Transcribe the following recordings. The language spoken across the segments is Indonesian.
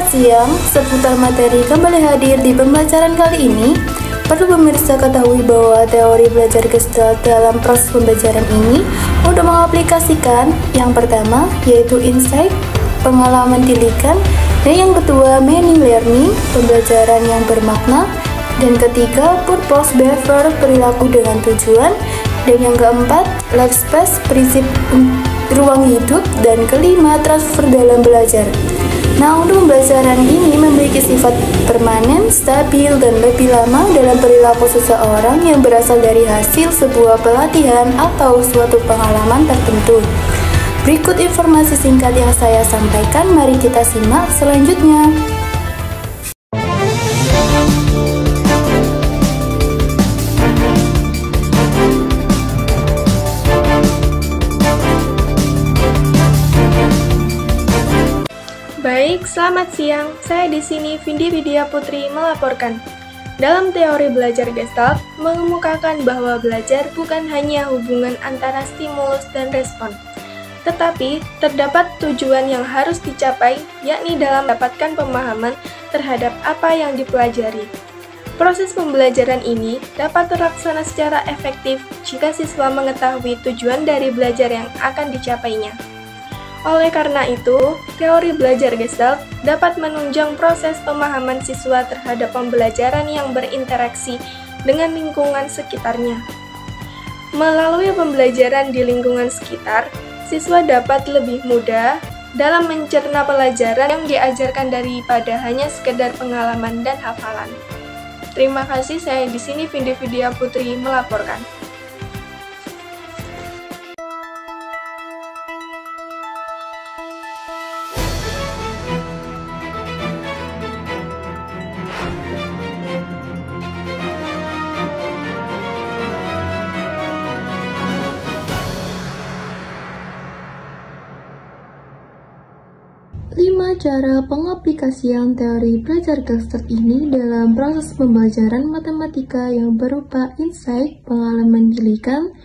siang, seputar materi kembali hadir di pembelajaran kali ini. Perlu pemirsa ketahui bahwa teori belajar Gestalt dalam proses pembelajaran ini untuk mengaplikasikan yang pertama yaitu insight, pengalaman tilikan, dan yang kedua meaning learning, pembelajaran yang bermakna, dan ketiga purpose behavior, perilaku dengan tujuan, dan yang keempat life space, prinsip ruang hidup, dan kelima transfer dalam belajar. Nah, untuk pembelajaran ini memiliki sifat permanen, stabil, dan lebih lama dalam perilaku seseorang yang berasal dari hasil sebuah pelatihan atau suatu pengalaman tertentu. Berikut informasi singkat yang saya sampaikan, mari kita simak selanjutnya. Baik, selamat siang. Saya di sini Vindi Widya Putri melaporkan. Dalam teori belajar Gestalt, mengemukakan bahwa belajar bukan hanya hubungan antara stimulus dan respon, tetapi terdapat tujuan yang harus dicapai, yakni dalam mendapatkan pemahaman terhadap apa yang dipelajari. Proses pembelajaran ini dapat terlaksana secara efektif jika siswa mengetahui tujuan dari belajar yang akan dicapainya. Oleh karena itu, teori belajar Gestalt dapat menunjang proses pemahaman siswa terhadap pembelajaran yang berinteraksi dengan lingkungan sekitarnya. Melalui pembelajaran di lingkungan sekitar, siswa dapat lebih mudah dalam mencerna pelajaran yang diajarkan daripada hanya sekedar pengalaman dan hafalan. Terima kasih, saya di sini Vindi Widya Putri melaporkan. Lima cara pengaplikasian teori belajar Gestalt ini dalam proses pembelajaran matematika yang berupa insight, pengalaman tilikan.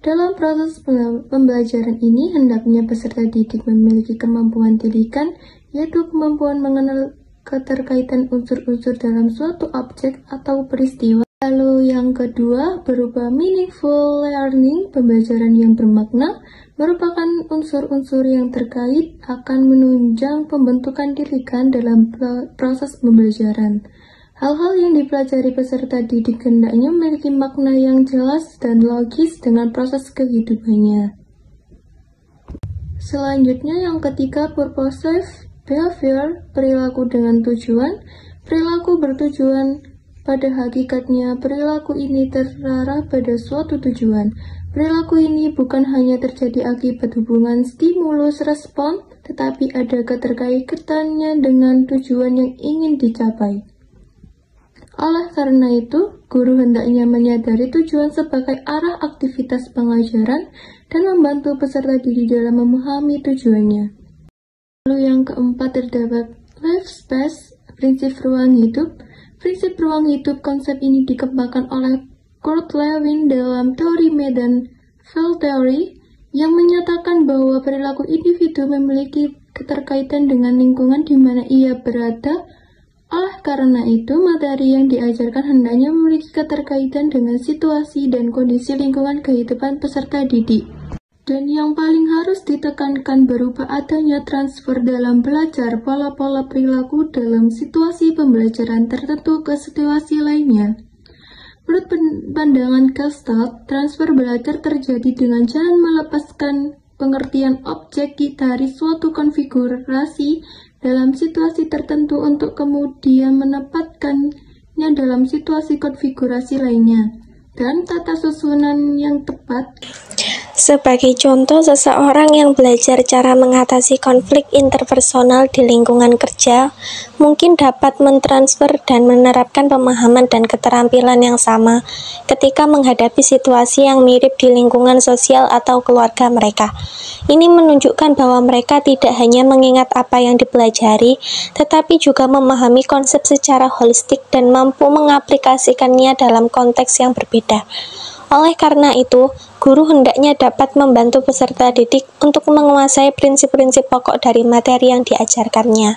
Dalam proses pembelajaran ini, hendaknya peserta didik memiliki kemampuan tilikan, yaitu kemampuan mengenal keterkaitan unsur-unsur dalam suatu objek atau peristiwa. Lalu yang kedua berupa meaningful learning, pembelajaran yang bermakna, merupakan unsur-unsur yang terkait akan menunjang pembentukan tilikan dalam proses pembelajaran. Hal-hal yang dipelajari peserta didik hendaknya memiliki makna yang jelas dan logis dengan proses kehidupannya. Selanjutnya yang ketiga purposive behavior, perilaku dengan tujuan. Perilaku bertujuan, pada hakikatnya perilaku ini terarah pada suatu tujuan. Perilaku ini bukan hanya terjadi akibat hubungan stimulus-respon, tetapi ada keterkaitannya dengan tujuan yang ingin dicapai. Oleh karena itu, guru hendaknya menyadari tujuan sebagai arah aktivitas pengajaran dan membantu peserta didik dalam memahami tujuannya. Lalu yang keempat terdapat life space, prinsip ruang hidup. Prinsip ruang hidup, konsep ini dikembangkan oleh Kurt Lewin dalam teori Medan Field Theory yang menyatakan bahwa perilaku individu memiliki keterkaitan dengan lingkungan di mana ia berada. Oleh karena itu, materi yang diajarkan hendaknya memiliki keterkaitan dengan situasi dan kondisi lingkungan kehidupan peserta didik. Dan yang paling harus ditekankan berupa adanya transfer dalam belajar pola-pola perilaku dalam situasi pembelajaran tertentu ke situasi lainnya. Menurut pandangan Gestalt, transfer belajar terjadi dengan cara melepaskan pengertian objek dari suatu konfigurasi dalam situasi tertentu untuk kemudian menempatkannya dalam situasi konfigurasi lainnya dalam tata susunan yang tepat. Sebagai contoh, seseorang yang belajar cara mengatasi konflik interpersonal di lingkungan kerja mungkin dapat mentransfer dan menerapkan pemahaman dan keterampilan yang sama ketika menghadapi situasi yang mirip di lingkungan sosial atau keluarga mereka. Ini menunjukkan bahwa mereka tidak hanya mengingat apa yang dipelajari, tetapi juga memahami konsep secara holistik dan mampu mengaplikasikannya dalam konteks yang berbeda. Oleh karena itu, guru hendaknya dapat membantu peserta didik untuk menguasai prinsip-prinsip pokok dari materi yang diajarkannya.